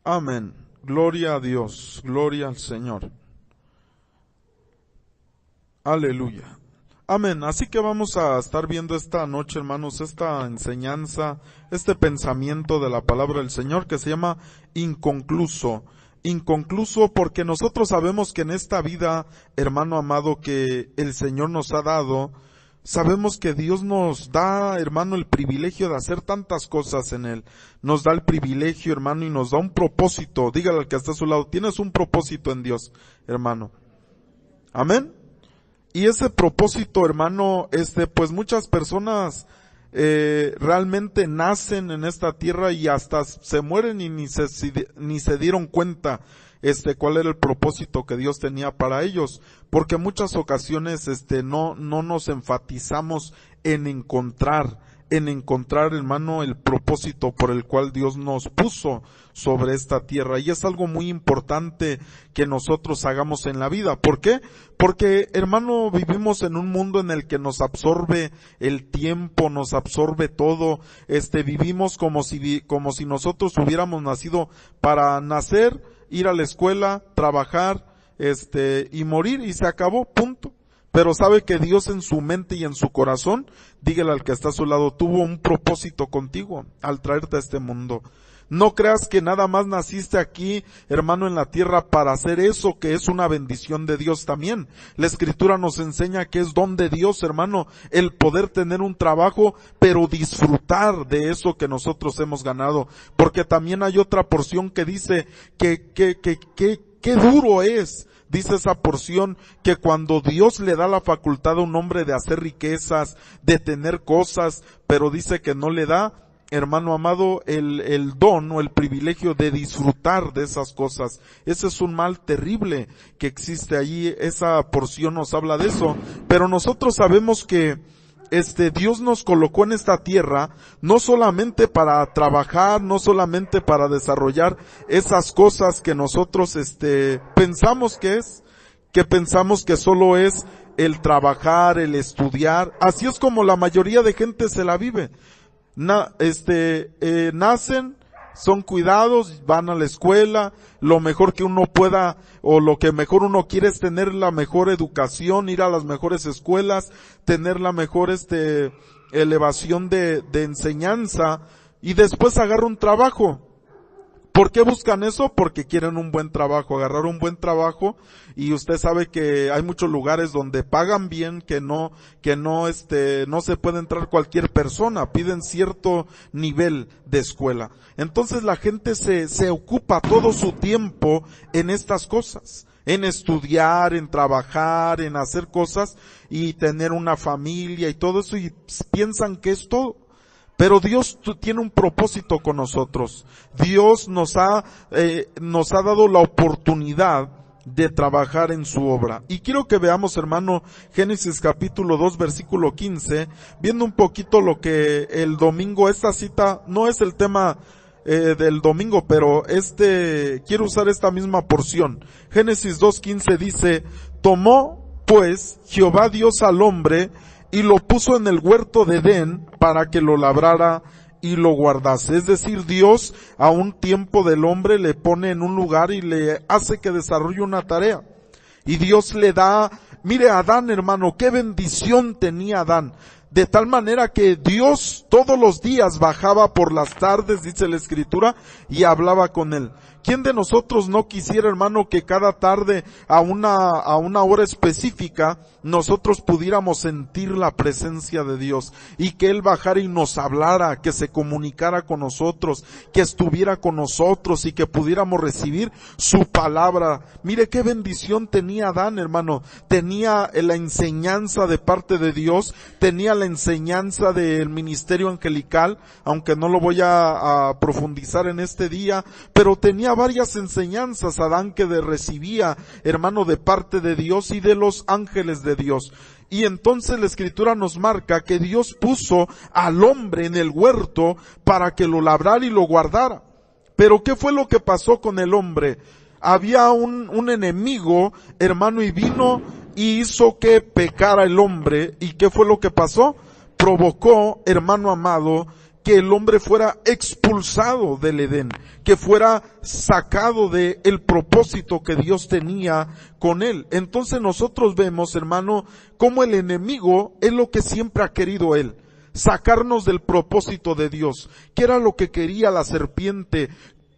Amén. Gloria a Dios, gloria al Señor. Aleluya. Amén. Así que vamos a estar viendo esta noche, hermanos, esta enseñanza, este pensamiento de la palabra del Señor que se llama inconcluso. Inconcluso porque nosotros sabemos que en esta vida, hermano amado, que el Señor nos ha dado, sabemos que Dios nos da, hermano, el privilegio de hacer tantas cosas en Él. Nos da el privilegio, hermano, y nos da un propósito. Dígale al que está a su lado, tienes un propósito en Dios, hermano. Amén. Y ese propósito, hermano, pues muchas personas realmente nacen en esta tierra y hasta se mueren y ni se dieron cuenta cuál era el propósito que Dios tenía para ellos, porque en muchas ocasiones no nos enfatizamos en encontrar, hermano, el propósito por el cual Dios nos puso sobre esta tierra. Y es algo muy importante que nosotros hagamos en la vida. ¿Por qué? Porque, hermano, vivimos en un mundo en el que nos absorbe el tiempo, nos absorbe todo. Vivimos como si nosotros hubiéramos nacido para nacer, ir a la escuela, trabajar, y morir, y se acabó, punto. Pero sabe que Dios en su mente y en su corazón, dígale al que está a su lado, tuvo un propósito contigo al traerte a este mundo. No creas que nada más naciste aquí, hermano, en la tierra para hacer eso, que es una bendición de Dios también. La Escritura nos enseña que es don de Dios, hermano, el poder tener un trabajo, pero disfrutar de eso que nosotros hemos ganado. Porque también hay otra porción que dice qué duro es. Dice esa porción que cuando Dios le da la facultad a un hombre de hacer riquezas, de tener cosas, pero dice que no le da, hermano amado, el don o el privilegio de disfrutar de esas cosas. Ese es un mal terrible que existe allí. Esa porción nos habla de eso. Pero nosotros sabemos que Dios nos colocó en esta tierra no solamente para trabajar, no solamente para desarrollar esas cosas que nosotros pensamos que solo es el trabajar, el estudiar. Así es como la mayoría de gente se la vive. Nacen, son cuidados, van a la escuela, lo mejor que uno pueda, o lo que mejor uno quiere es tener la mejor educación, ir a las mejores escuelas, tener la mejor elevación de enseñanza, y después agarra un trabajo. ¿Por qué buscan eso? Porque quieren un buen trabajo, agarrar un buen trabajo, y usted sabe que hay muchos lugares donde pagan bien, que no se puede entrar cualquier persona, piden cierto nivel de escuela. Entonces la gente se ocupa todo su tiempo en estas cosas, en estudiar, en trabajar, en hacer cosas y tener una familia y todo eso, y piensan que es todo. Pero Dios tiene un propósito con nosotros. Dios nos ha dado la oportunidad de trabajar en su obra. Y quiero que veamos, hermano, Génesis capítulo 2, versículo 15, viendo un poquito lo que el domingo, esta cita no es el tema del domingo, pero quiero usar esta misma porción. Génesis 2:15 dice, tomó pues Jehová Dios al hombre y lo puso en el huerto de Edén para que lo labrara y lo guardase. Es decir, Dios a un tiempo del hombre le pone en un lugar y le hace que desarrolle una tarea. Y Dios le da, mire a Adán, hermano, qué bendición tenía Adán. De tal manera que Dios todos los días bajaba por las tardes, dice la Escritura, y hablaba con él. ¿Quién de nosotros no quisiera, hermano, que cada tarde a una hora específica nosotros pudiéramos sentir la presencia de Dios y que Él bajara y nos hablara, que se comunicara con nosotros, que estuviera con nosotros y que pudiéramos recibir su palabra? Mire qué bendición tenía Adán, hermano. Tenía la enseñanza de parte de Dios, tenía la enseñanza del ministerio angelical, aunque no lo voy a profundizar en este día, pero tenía varias enseñanzas Adán que recibía, hermano, de parte de Dios y de los ángeles de Dios. Y entonces la Escritura nos marca que Dios puso al hombre en el huerto para que lo labrara y lo guardara. Pero ¿qué fue lo que pasó con el hombre? Había un enemigo, hermano, y vino y hizo que pecara el hombre. ¿Y qué fue lo que pasó? Provocó, hermano amado, que el hombre fuera expulsado del Edén, que fuera sacado de el propósito que Dios tenía con él. Entonces nosotros vemos, hermano, cómo el enemigo es lo que siempre ha querido él, sacarnos del propósito de Dios. ¿Qué era lo que quería la serpiente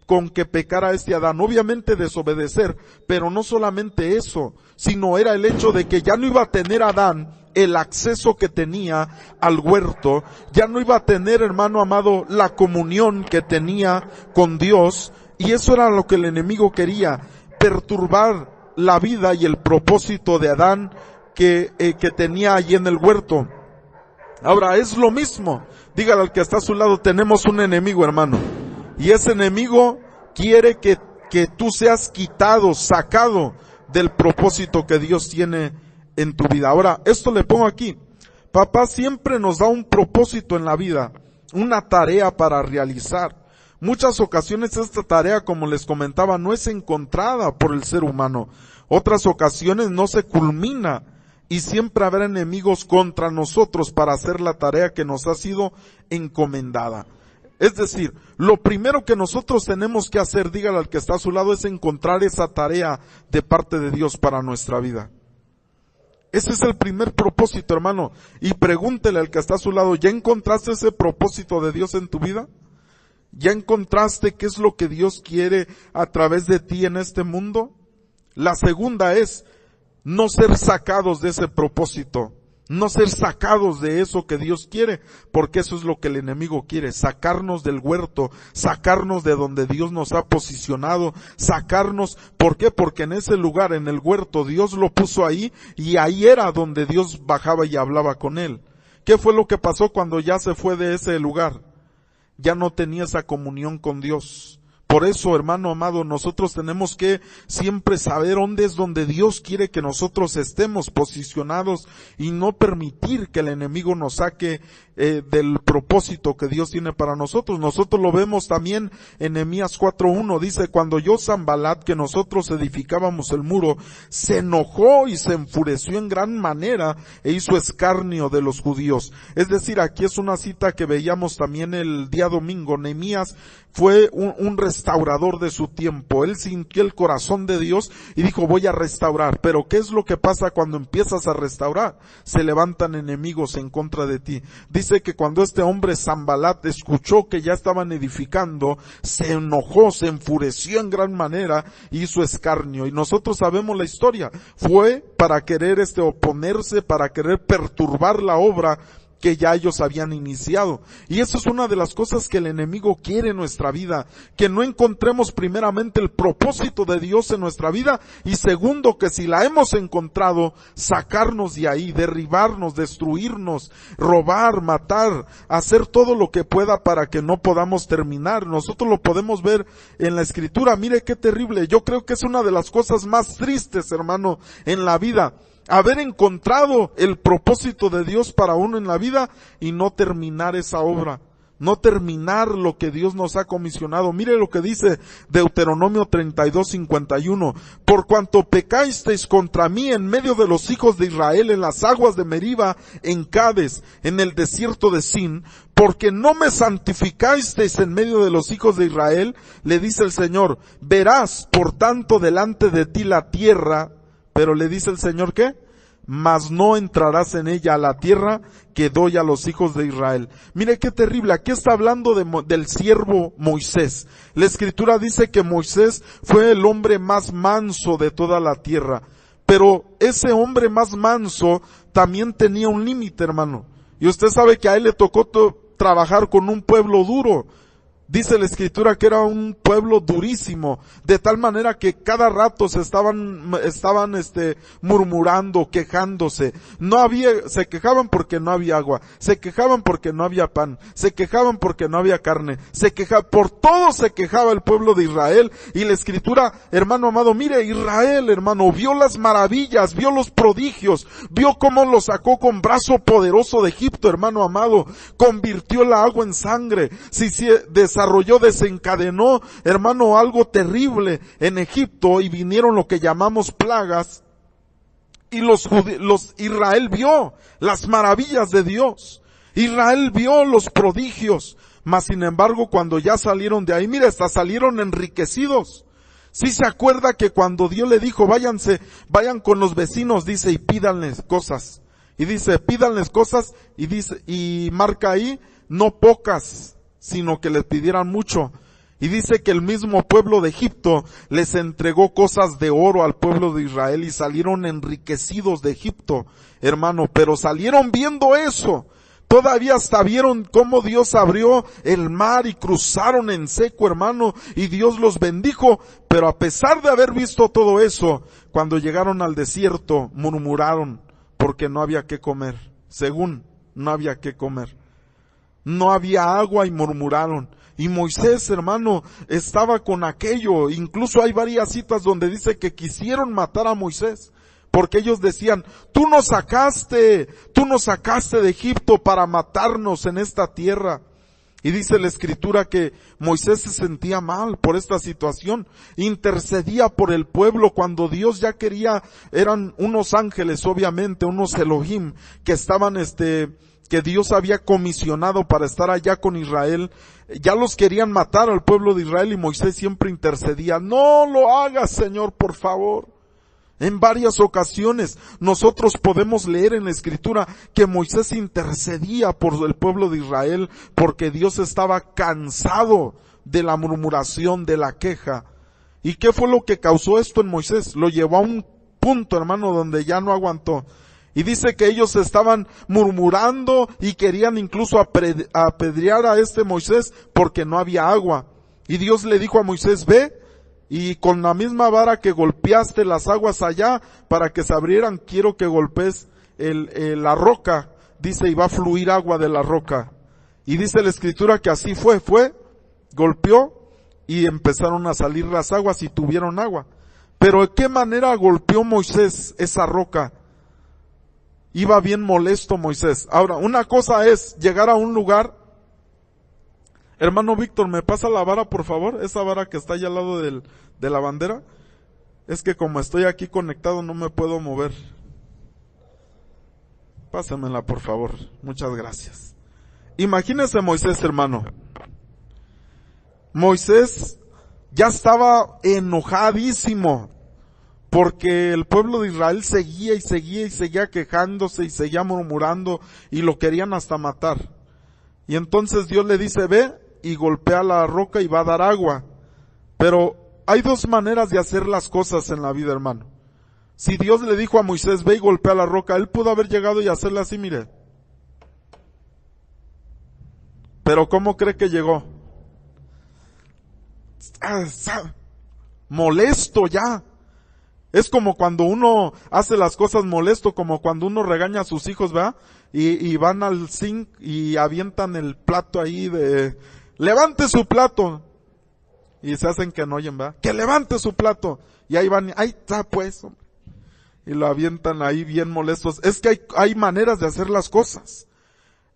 con que pecara Adán? Obviamente desobedecer, pero no solamente eso, sino era el hecho de que ya no iba a tener Adán el acceso que tenía al huerto, ya no iba a tener, hermano amado, la comunión que tenía con Dios, y eso era lo que el enemigo quería, perturbar la vida y el propósito de Adán que tenía allí en el huerto. Ahora, es lo mismo, dígale al que está a su lado, tenemos un enemigo, hermano, y ese enemigo quiere que tú seas quitado, sacado del propósito que Dios tiene en tu vida. Ahora, esto le pongo aquí. Papá siempre nos da un propósito en la vida, una tarea para realizar. Muchas ocasiones esta tarea, como les comentaba, no es encontrada por el ser humano. Otras ocasiones no se culmina y siempre habrá enemigos contra nosotros para hacer la tarea que nos ha sido encomendada. Es decir, lo primero que nosotros tenemos que hacer, dígale al que está a su lado, es encontrar esa tarea de parte de Dios para nuestra vida. Ese es el primer propósito, hermano. Y pregúntele al que está a su lado, ¿ya encontraste ese propósito de Dios en tu vida? ¿Ya encontraste qué es lo que Dios quiere a través de ti en este mundo? La segunda es no ser sacados de ese propósito. No ser sacados de eso que Dios quiere, porque eso es lo que el enemigo quiere, sacarnos del huerto, sacarnos de donde Dios nos ha posicionado, sacarnos, ¿por qué? Porque en ese lugar, en el huerto, Dios lo puso ahí, y ahí era donde Dios bajaba y hablaba con él. ¿Qué fue lo que pasó cuando ya se fue de ese lugar? Ya no tenía esa comunión con Dios. Por eso, hermano amado, nosotros tenemos que siempre saber dónde es donde Dios quiere que nosotros estemos posicionados y no permitir que el enemigo nos saque del propósito que Dios tiene para nosotros. Nosotros lo vemos también en Nehemías 4:1, dice, cuando oyó Sanbalat que nosotros edificábamos el muro, se enojó y se enfureció en gran manera e hizo escarnio de los judíos. Es decir, aquí es una cita que veíamos también el día domingo. Nehemías fue un restaurador de su tiempo. Él sintió el corazón de Dios y dijo, voy a restaurar. Pero ¿qué es lo que pasa cuando empiezas a restaurar? Se levantan enemigos en contra de ti. Dice que cuando este hombre Sanbalat escuchó que ya estaban edificando, se enojó, se enfureció en gran manera y hizo escarnio. Y nosotros sabemos la historia. Fue para querer oponerse, para querer perturbar la obra que ya ellos habían iniciado. Y eso es una de las cosas que el enemigo quiere en nuestra vida, que no encontremos primeramente el propósito de Dios en nuestra vida, y segundo, que si la hemos encontrado, sacarnos de ahí, derribarnos, destruirnos, robar, matar, hacer todo lo que pueda para que no podamos terminar. Nosotros lo podemos ver en la Escritura. Mire qué terrible. Yo creo que es una de las cosas más tristes, hermano, en la vida, haber encontrado el propósito de Dios para uno en la vida y no terminar esa obra, no terminar lo que Dios nos ha comisionado. Mire lo que dice Deuteronomio 32:51, por cuanto pecasteis contra mí en medio de los hijos de Israel en las aguas de Meriba, en Cades, en el desierto de Sin, porque no me santificasteis en medio de los hijos de Israel, le dice el Señor, verás por tanto delante de ti la tierra. Pero le dice el Señor, ¿qué? Mas no entrarás en ella, a la tierra que doy a los hijos de Israel. Mire qué terrible. Aquí está hablando del siervo Moisés. La Escritura dice que Moisés fue el hombre más manso de toda la tierra. Pero ese hombre más manso también tenía un límite, hermano. Y usted sabe que a él le tocó trabajar con un pueblo duro. Dice la Escritura que era un pueblo durísimo, de tal manera que cada rato se estaban murmurando, quejándose. Se quejaban porque no había agua, se quejaban porque no había pan, se quejaban porque no había carne, por todo se quejaba el pueblo de Israel. Y la Escritura, hermano amado, mire, Israel, hermano, vio las maravillas, vio los prodigios, vio cómo lo sacó con brazo poderoso de Egipto, hermano amado, convirtió el agua en sangre, desencadenó, hermano, algo terrible en Egipto, y vinieron lo que llamamos plagas, y Israel vio las maravillas de Dios, Israel vio los prodigios, Mas sin embargo, cuando ya salieron de ahí, mira, hasta salieron enriquecidos. Sí se acuerda que cuando Dios le dijo, vayan con los vecinos, dice, y pídanles cosas. Y dice, pídanles cosas, y dice, y marca ahí, no pocas, sino que les pidieran mucho. Y dice que el mismo pueblo de Egipto les entregó cosas de oro al pueblo de Israel y salieron enriquecidos de Egipto, hermano, pero salieron viendo eso. Todavía hasta vieron cómo Dios abrió el mar y cruzaron en seco, hermano, y Dios los bendijo. Pero a pesar de haber visto todo eso, cuando llegaron al desierto, murmuraron porque no había qué comer. Según, no había qué comer. No había agua y murmuraron. Y Moisés, hermano, estaba con aquello. Incluso hay varias citas donde dice que quisieron matar a Moisés. Porque ellos decían, tú nos sacaste de Egipto para matarnos en esta tierra. Y dice la escritura que Moisés se sentía mal por esta situación. Intercedía por el pueblo cuando Dios ya quería, eran unos ángeles obviamente, unos Elohim, que estaban que Dios había comisionado para estar allá con Israel. Ya los querían matar al pueblo de Israel y Moisés siempre intercedía, no lo hagas, Señor, por favor. En varias ocasiones nosotros podemos leer en la escritura que Moisés intercedía por el pueblo de Israel porque Dios estaba cansado de la murmuración, de la queja. ¿Y qué fue lo que causó esto en Moisés? Lo llevó a un punto, hermano, donde ya no aguantó. Y dice que ellos estaban murmurando y querían incluso apedrear a Moisés porque no había agua. Y Dios le dijo a Moisés, ve, y con la misma vara que golpeaste las aguas allá para que se abrieran, quiero que golpees la roca. Dice, y va a fluir agua de la roca. Y dice la escritura que así fue, golpeó y empezaron a salir las aguas y tuvieron agua. Pero ¿de qué manera golpeó Moisés esa roca? Iba bien molesto Moisés. Ahora, una cosa es llegar a un lugar. Hermano Víctor, ¿me pasa la vara, por favor? Esa vara que está allá al lado de la bandera. Es que como estoy aquí conectado no me puedo mover. Pásamela, por favor. Muchas gracias. Imagínese Moisés, hermano. Moisés ya estaba enojadísimo porque el pueblo de Israel seguía quejándose y seguía murmurando y lo querían hasta matar. Y entonces Dios le dice, ve y golpea la roca y va a dar agua. Pero hay dos maneras de hacer las cosas en la vida, hermano. Si Dios le dijo a Moisés, ve y golpea la roca, él pudo haber llegado y hacerle así, mire. Pero ¿cómo cree que llegó? Molesto ya. Es como cuando uno hace las cosas molesto, como cuando uno regaña a sus hijos, ¿verdad? Y van al zinc y avientan el plato ahí levante su plato. Y se hacen que no oyen, ¿verdad? Que levante su plato. Y ahí van, ahí está pues, hombre. Y lo avientan ahí bien molestos. Es que hay maneras de hacer las cosas.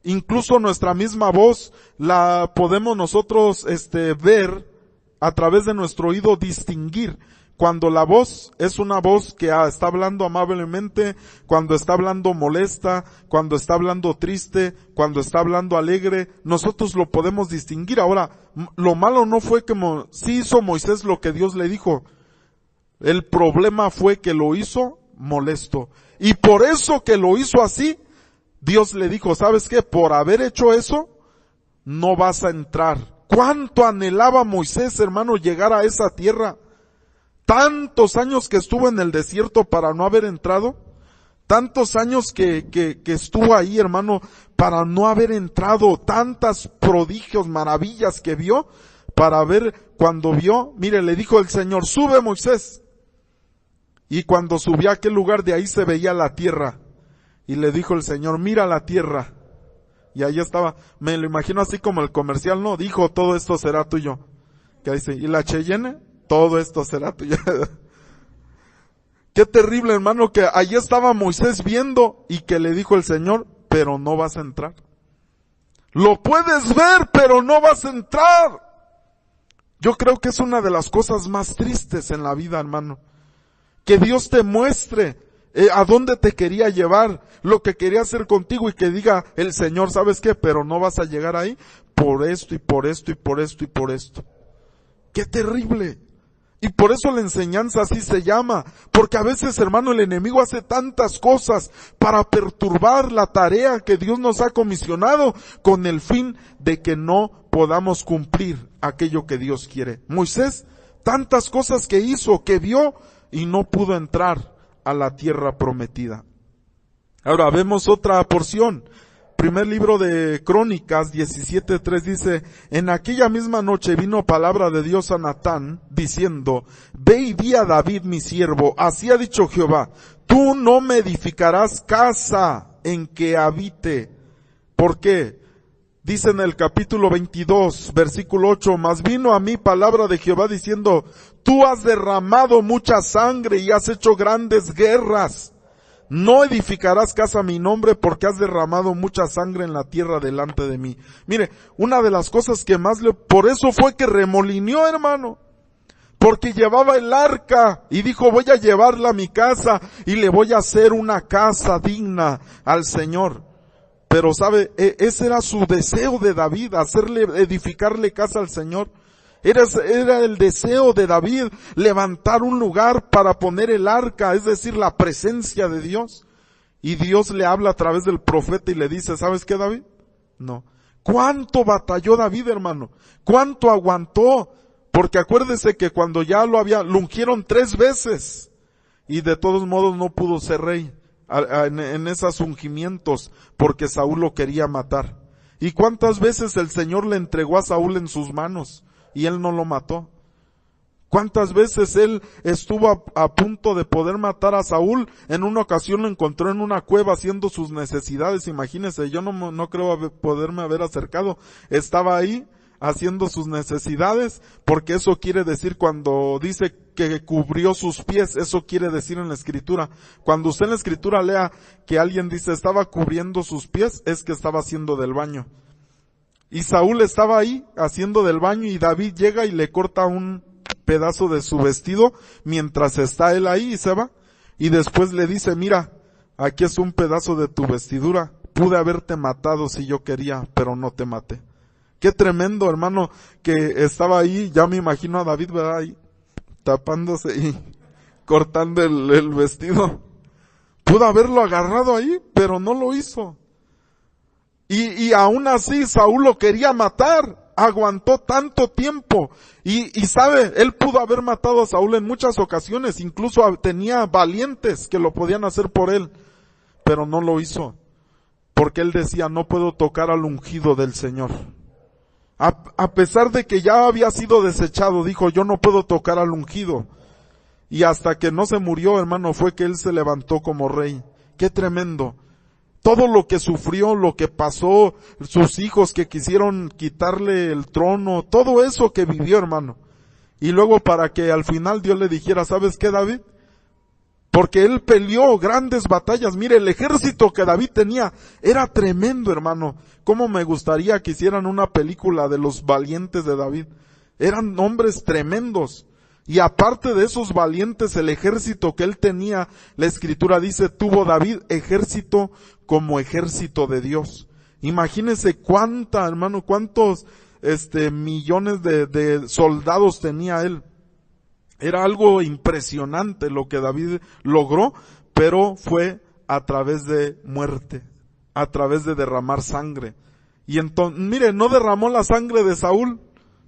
Incluso nuestra misma voz la podemos nosotros, ver a través de nuestro oído, distinguir. Cuando la voz es una voz que está hablando amablemente, cuando está hablando molesta, cuando está hablando triste, cuando está hablando alegre, nosotros lo podemos distinguir. Ahora, lo malo no fue que sí hizo Moisés lo que Dios le dijo. El problema fue que lo hizo molesto. Y por eso que lo hizo así, Dios le dijo, ¿sabes qué? Por haber hecho eso, no vas a entrar. ¿Cuánto anhelaba Moisés, hermano, llegar a esa tierra? Tantos años que estuvo en el desierto para no haber entrado, tantos años que estuvo ahí, hermano, para no haber entrado, tantas prodigios, maravillas que vio, para ver, cuando vio, mire, le dijo el Señor, sube Moisés. Y cuando subió a aquel lugar, de ahí se veía la tierra. Y le dijo el Señor, mira la tierra. Y ahí estaba, me lo imagino así como el comercial, ¿no? Dijo, todo esto será tuyo. Que dice, ¿y la Cheyenne? Todo esto será tuyo. Qué terrible, hermano, que allí estaba Moisés viendo y que le dijo el Señor, pero no vas a entrar. Lo puedes ver, pero no vas a entrar. Yo creo que es una de las cosas más tristes en la vida, hermano. Que Dios te muestre ¿A dónde te quería llevar? Lo que quería hacer contigo, y que diga el Señor, ¿sabes qué? Pero no vas a llegar ahí por esto y por esto y por esto y por esto. ¡Qué terrible! Y por eso la enseñanza así se llama, porque a veces, hermano, el enemigo hace tantas cosas para perturbar la tarea que Dios nos ha comisionado, con el fin de que no podamos cumplir aquello que Dios quiere. Moisés, tantas cosas que hizo, que vio, y no pudo entrar a la tierra prometida. Ahora vemos otra porción. Primer libro de Crónicas 17:3 dice: en aquella misma noche vino palabra de Dios a Natán, diciendo: ve y di a David mi siervo, así ha dicho Jehová, tú no me edificarás casa en que habite. ¿Por qué? Dice en el capítulo 22, versículo 8, mas vino a mí palabra de Jehová diciendo: tú has derramado mucha sangre y has hecho grandes guerras. No edificarás casa a mi nombre, porque has derramado mucha sangre en la tierra delante de mí. Mire, una de las cosas que más por eso fue que remolineó, hermano. Porque llevaba el arca y dijo: voy a llevarla a mi casa y le voy a hacer una casa digna al Señor. Pero sabe, ese era su deseo de David, edificarle casa al Señor. Era el deseo de David, levantar un lugar para poner el arca, es decir, la presencia de Dios. Y Dios le habla a través del profeta y le dice: ¿sabes qué, David? No. ¿Cuánto batalló David, hermano? ¿Cuánto aguantó? Porque acuérdese que cuando ya lo ungieron 3 veces, y de todos modos no pudo ser rey en esos ungimientos, porque Saúl lo quería matar. ¿Y cuántas veces el Señor le entregó a Saúl en sus manos y él no lo mató? ¿Cuántas veces él estuvo a punto de poder matar a Saúl? En una ocasión lo encontró en una cueva haciendo sus necesidades. Imagínense, yo no creo poderme haber acercado. Estaba ahí haciendo sus necesidades, porque eso quiere decir, cuando dice que cubrió sus pies, eso quiere decir en la Escritura. Cuando usted en la Escritura lea que alguien dice estaba cubriendo sus pies, es que estaba haciendo del baño. Y Saúl estaba ahí haciendo del baño, y David llega y le corta un pedazo de su vestido mientras está él ahí, y se va. Y después le dice: mira, aquí es un pedazo de tu vestidura, pude haberte matado si yo quería, pero no te maté. Qué tremendo, hermano, que estaba ahí. Ya me imagino a David, ¿verdad? Ahí tapándose y cortando el vestido. Pudo haberlo agarrado ahí, pero no lo hizo. Y aún así Saúl lo quería matar. Aguantó tanto tiempo. Y sabe, él pudo haber matado a Saúl en muchas ocasiones. Incluso tenía valientes que lo podían hacer por él. Pero no lo hizo. Porque él decía: no puedo tocar al ungido del Señor. A pesar de que ya había sido desechado, dijo: yo no puedo tocar al ungido. Y hasta que no se murió, hermano, fue que él se levantó como rey. ¡Qué tremendo! Todo lo que sufrió, lo que pasó, sus hijos que quisieron quitarle el trono, todo eso que vivió, hermano. Y luego para que al final Dios le dijera: ¿sabes qué, David? Porque él peleó grandes batallas. Mire, el ejército que David tenía era tremendo, hermano. Cómo me gustaría que hicieran una película de los valientes de David. Eran hombres tremendos. Y aparte de esos valientes, el ejército que él tenía, la Escritura dice: tuvo David ejército como ejército de Dios. Imagínense cuántos millones de soldados tenía él. Era algo impresionante lo que David logró, pero fue a través de muerte, a través de derramar sangre. Y entonces, mire, no derramó la sangre de Saúl,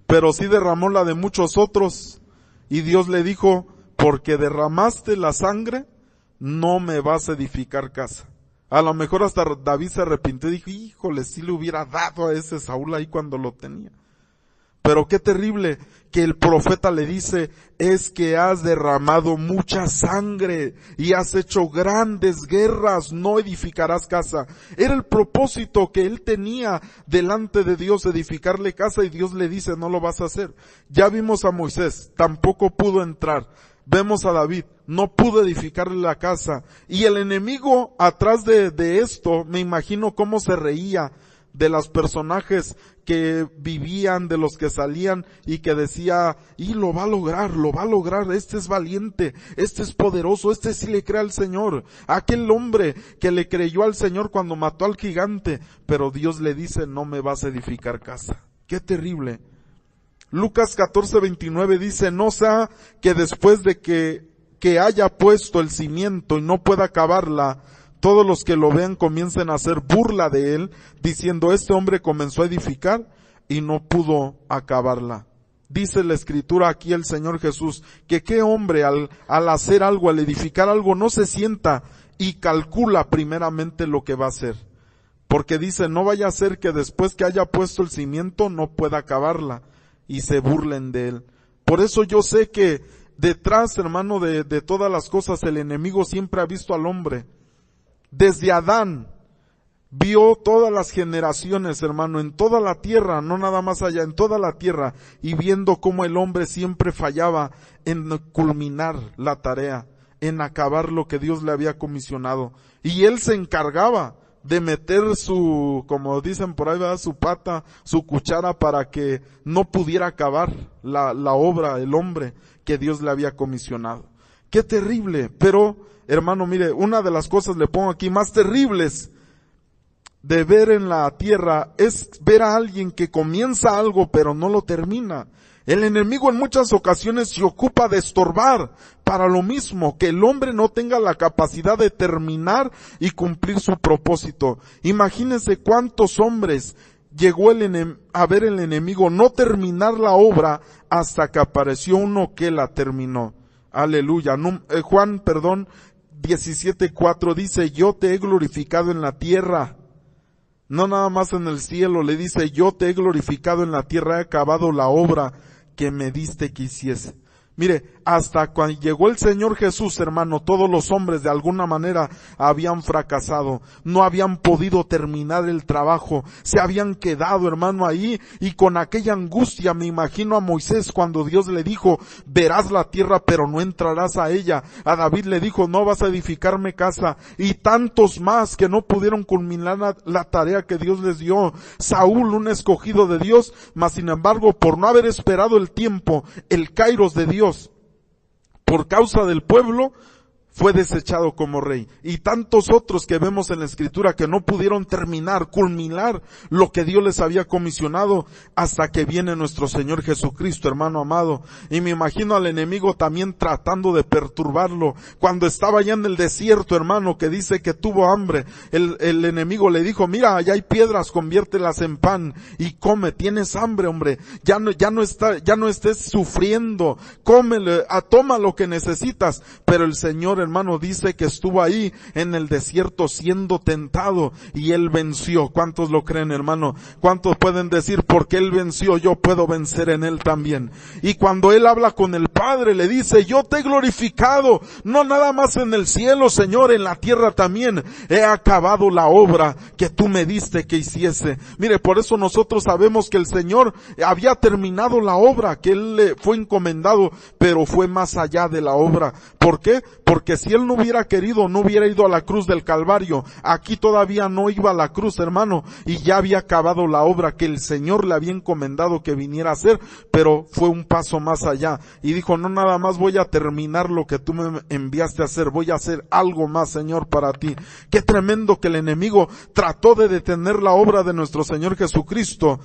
pero sí derramó la de muchos otros. Y Dios le dijo: porque derramaste la sangre, no me vas a edificar casa. A lo mejor hasta David se arrepintió y dijo: híjole, si le hubiera dado a ese Saúl ahí cuando lo tenía. Pero qué terrible que el profeta le dice: es que has derramado mucha sangre y has hecho grandes guerras, no edificarás casa. Era el propósito que él tenía delante de Dios, edificarle casa, y Dios le dice: no lo vas a hacer. Ya vimos a Moisés, tampoco pudo entrar. Vemos a David, no pudo edificarle la casa. Y el enemigo atrás de esto, me imagino cómo se reía de los personajes que vivían, de los que salían y que decía, y lo va a lograr, este es valiente, este es poderoso, este sí le cree al Señor. Aquel hombre que le creyó al Señor cuando mató al gigante, pero Dios le dice, no me vas a edificar casa. Qué terrible. Lucas 14:29 dice, no sea que después de que haya puesto el cimiento y no pueda acabarla, todos los que lo vean comiencen a hacer burla de él, diciendo, este hombre comenzó a edificar y no pudo acabarla. Dice la Escritura aquí el Señor Jesús, que qué hombre al hacer algo, al edificar algo, no se sienta y calcula primeramente lo que va a hacer. Porque dice, no vaya a ser que después que haya puesto el cimiento no pueda acabarla y se burlen de él. Por eso yo sé que detrás, hermano, de todas las cosas, el enemigo siempre ha visto al hombre. Desde Adán, vio todas las generaciones, hermano, en toda la tierra, no nada más allá, en toda la tierra, y viendo cómo el hombre siempre fallaba en culminar la tarea, en acabar lo que Dios le había comisionado. Y él se encargaba de meter su, como dicen por ahí, ¿verdad?, su pata, su cuchara para que no pudiera acabar la obra, el hombre que Dios le había comisionado. Qué terrible, pero hermano, mire, una de las cosas le pongo aquí más terribles de ver en la tierra es ver a alguien que comienza algo pero no lo termina. El enemigo en muchas ocasiones se ocupa de estorbar para lo mismo, que el hombre no tenga la capacidad de terminar y cumplir su propósito. Imagínense cuántos hombres llegó a ver el enemigo no terminar la obra hasta que apareció uno que la terminó. Aleluya. Juan 17:4 dice, yo te he glorificado en la tierra. No nada más en el cielo, le dice, yo te he glorificado en la tierra, he acabado la obra que me diste que hiciese. Mire, hasta cuando llegó el Señor Jesús, hermano, todos los hombres de alguna manera habían fracasado, no habían podido terminar el trabajo, se habían quedado, hermano, ahí, y con aquella angustia me imagino a Moisés cuando Dios le dijo, verás la tierra pero no entrarás a ella. A David le dijo, no vas a edificarme casa, y tantos más que no pudieron culminar la tarea que Dios les dio. Saúl, un escogido de Dios, mas sin embargo, por no haber esperado el tiempo, el kairos de Dios, por causa del pueblo, fue desechado como rey. Y tantos otros que vemos en la Escritura que no pudieron terminar, culminar lo que Dios les había comisionado hasta que viene nuestro Señor Jesucristo, hermano amado. Y me imagino al enemigo también tratando de perturbarlo. Cuando estaba allá en el desierto, hermano, que dice que tuvo hambre, el enemigo le dijo, mira, allá hay piedras, conviértelas en pan y come. Tienes hambre, hombre. Ya no estés sufriendo. Cómele, toma lo que necesitas. Pero el Señor, hermano, dice que estuvo ahí en el desierto siendo tentado y él venció. ¿Cuántos lo creen, hermano? ¿Cuántos pueden decir, porque él venció, yo puedo vencer en él también? Y cuando él habla con el Padre, le dice, yo te he glorificado, no nada más en el cielo, Señor, en la tierra también. He acabado la obra que tú me diste que hiciese. Mire, por eso nosotros sabemos que el Señor había terminado la obra que él le fue encomendado, pero fue más allá de la obra. ¿Por qué? Porque si él no hubiera querido, no hubiera ido a la cruz del Calvario. Aquí todavía no iba a la cruz, hermano, y ya había acabado la obra que el Señor le había encomendado que viniera a hacer, pero fue un paso más allá. Y dijo, no nada más voy a terminar lo que tú me enviaste a hacer, voy a hacer algo más, Señor, para ti. Qué tremendo que el enemigo trató de detener la obra de nuestro Señor Jesucristo.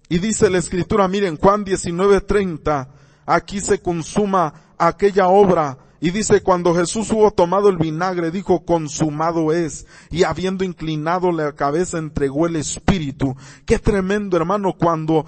Y dice la Escritura, miren, Juan 19:30, aquí se consuma aquella obra. Y dice, cuando Jesús hubo tomado el vinagre, dijo, consumado es. Y habiendo inclinado la cabeza, entregó el Espíritu. Qué tremendo, hermano, cuando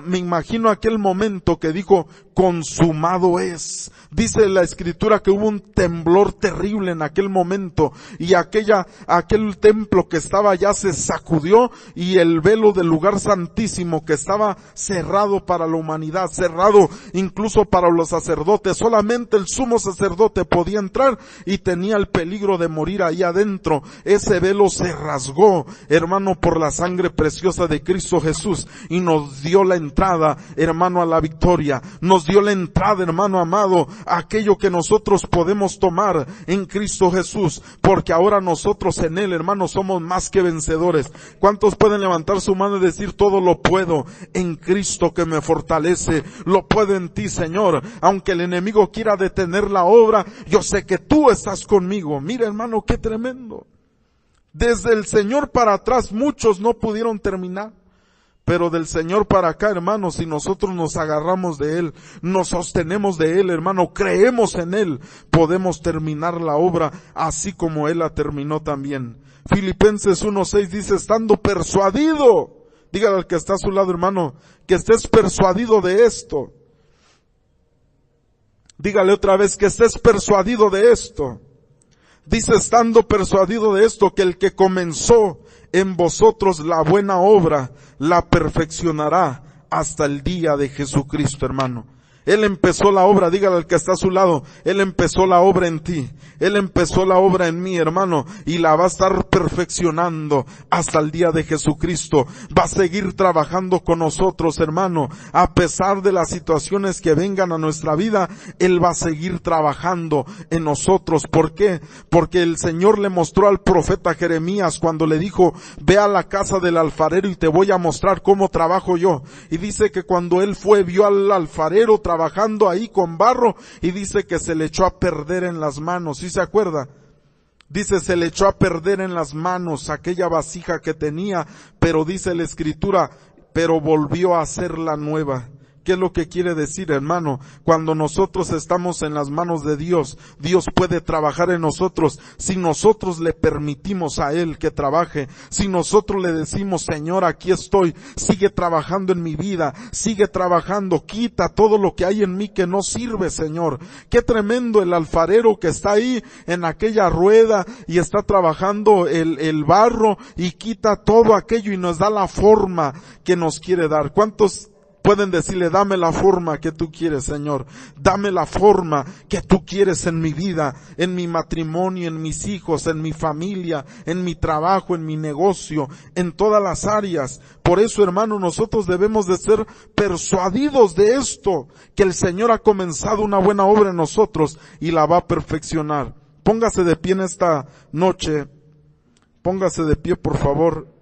me imagino aquel momento que dijo, consumado es. Dice la Escritura que hubo un temblor terrible en aquel momento. Y aquel templo que estaba allá se sacudió, y el velo del lugar santísimo que estaba cerrado para la humanidad, cerrado incluso para los sacerdotes. Solamente el sumo sacerdote sacerdote podía entrar y tenía el peligro de morir ahí adentro. Ese velo se rasgó, hermano, por la sangre preciosa de Cristo Jesús, y nos dio la entrada, hermano, a la victoria. Nos dio la entrada, hermano amado, a aquello que nosotros podemos tomar en Cristo Jesús, porque ahora nosotros en Él, hermano, somos más que vencedores. ¿Cuántos pueden levantar su mano y decir: todo lo puedo en Cristo que me fortalece? Lo puedo en ti, Señor. Aunque el enemigo quiera detener la obra, yo sé que tú estás conmigo. Mira, hermano, qué tremendo. Desde el Señor para atrás muchos no pudieron terminar, pero del Señor para acá, hermano, si nosotros nos agarramos de Él, nos sostenemos de Él, hermano, creemos en Él, podemos terminar la obra así como Él la terminó también. Filipenses 1:6 dice: estando persuadido. Dígale al que está a su lado, hermano, que estés persuadido de esto. Dígale otra vez que estés persuadido de esto. Dice: estando persuadido de esto, que el que comenzó en vosotros la buena obra, la perfeccionará hasta el día de Jesucristo, hermano. Él empezó la obra, dígale al que está a su lado, Él empezó la obra en ti, Él empezó la obra en mí, hermano, y la va a estar perfeccionando hasta el día de Jesucristo. Va a seguir trabajando con nosotros, hermano, a pesar de las situaciones que vengan a nuestra vida, Él va a seguir trabajando en nosotros. ¿Por qué? Porque el Señor le mostró al profeta Jeremías cuando le dijo: ve a la casa del alfarero y te voy a mostrar cómo trabajo yo. Y dice que cuando él fue, vio al alfarero trabajando ahí con barro, y dice que se le echó a perder en las manos. ¿Sí se acuerda? Dice, se le echó a perder en las manos aquella vasija que tenía, pero dice la Escritura, pero volvió a hacerla nueva. ¿Qué es lo que quiere decir, hermano? Cuando nosotros estamos en las manos de Dios, Dios puede trabajar en nosotros si nosotros le permitimos a Él que trabaje. Si nosotros le decimos: Señor, aquí estoy, sigue trabajando en mi vida, sigue trabajando, quita todo lo que hay en mí que no sirve, Señor. Qué tremendo el alfarero que está ahí en aquella rueda y está trabajando el barro y quita todo aquello y nos da la forma que nos quiere dar. ¿Cuántos pueden decirle: dame la forma que tú quieres, Señor? Dame la forma que tú quieres en mi vida, en mi matrimonio, en mis hijos, en mi familia, en mi trabajo, en mi negocio, en todas las áreas. Por eso, hermano, nosotros debemos de ser persuadidos de esto, que el Señor ha comenzado una buena obra en nosotros y la va a perfeccionar. Póngase de pie en esta noche. Póngase de pie, por favor.